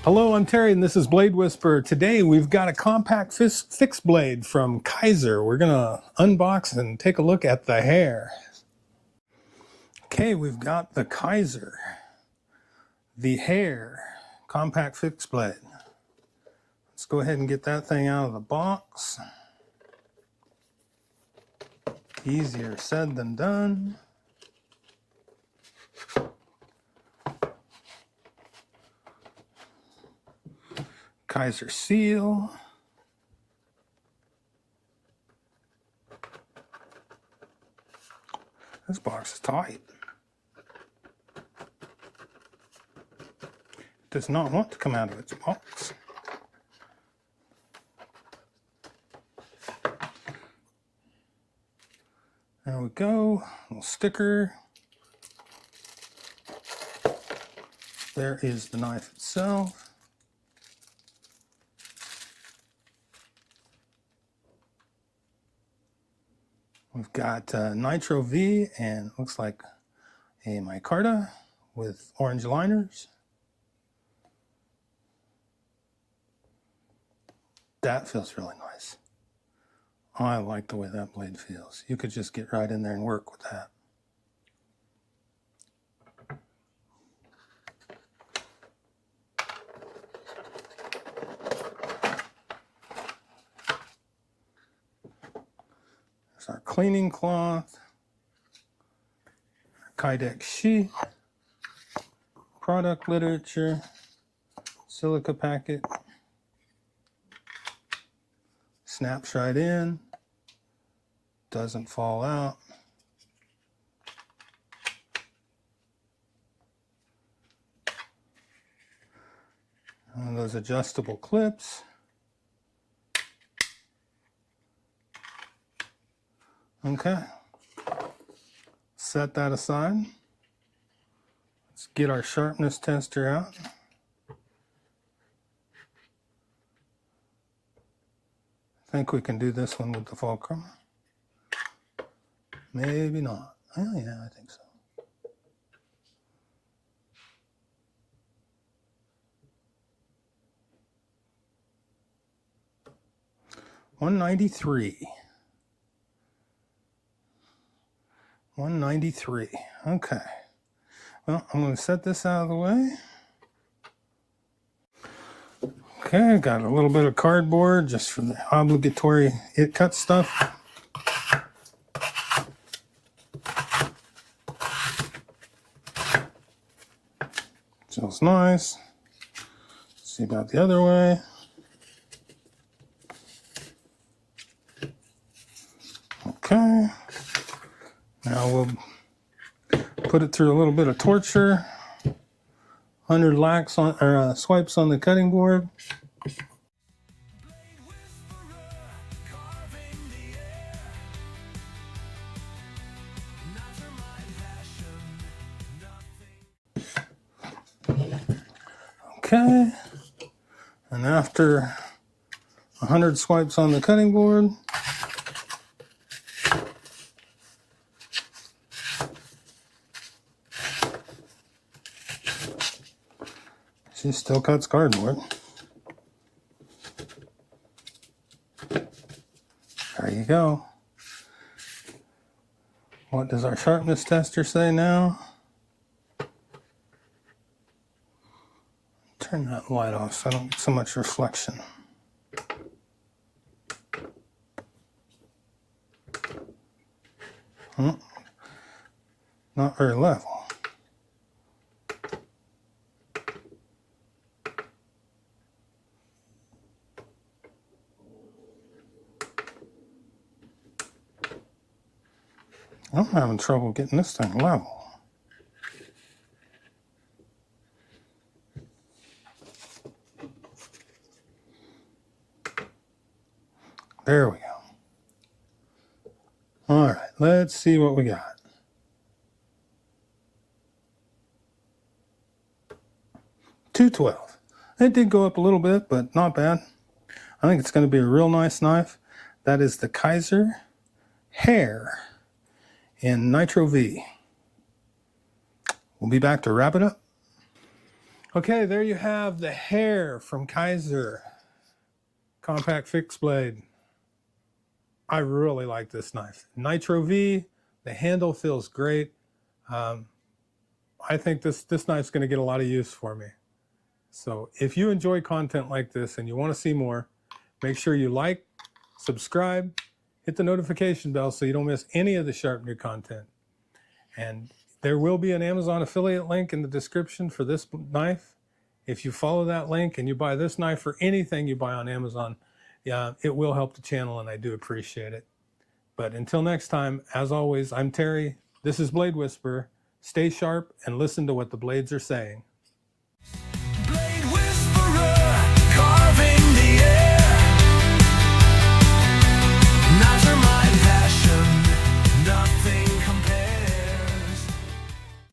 Hello, I'm Terry and this is Blade Whisperer. Today we've got a compact fixed blade from Kizer. We're gonna unbox and take a look at the Hare. Okay, we've got the Kizer, the Hare compact fixed blade. Let's go ahead and get that thing out of the box. Easier said than done. Kizer seal. This box is tight. It does not want to come out of its box. There we go, little sticker. There is the knife itself. We've got Nitro-V and looks like a micarta with orange liners. That feels really nice. I like the way that blade feels. You could just get right in there and work with that. There's our cleaning cloth, our Kydex sheet, product literature, silica packet, snaps right in, doesn't fall out. And those adjustable clips. Okay, set that aside. Let's get our sharpness tester out. I think we can do this one with the fulcrum. Maybe not. Oh yeah, I think so. $193. $193. Okay. Well, I'm going to set this out of the way. Okay, got a little bit of cardboard just for the obligatory it cut stuff. Feels nice. Let's see about the other way. Okay. Now we'll put it through a little bit of torture. 100 lax on, or swipes on the cutting board. Okay. And after 100 swipes on the cutting board, she still cuts cardboard. There you go. What does our sharpness tester say now? Turn that light off so I don't get so much reflection. Not very level. I'm having trouble getting this thing level. There we go. All right, let's see what we got. $212. It did go up a little bit, but not bad. I think it's going to be a real nice knife. That is the Kizer Hare in Nitro-V. We'll be back to wrap it up. Okay, there you have the Hare from Kizer Compact Fixed Blade. I really like this knife. Nitro-V, the handle feels great. I think this knife's going to get a lot of use for me. So if you enjoy content like this and you want to see more, make sure you like, subscribe, hit the notification bell so you don't miss any of the sharp new content. And there will be an Amazon affiliate link in the description for this knife. If you follow that link and you buy this knife or anything you buy on Amazon, it will help the channel, and I do appreciate it. But until next time, as always, I'm Terry. This is Blade Whisperer. Stay sharp and listen to what the blades are saying.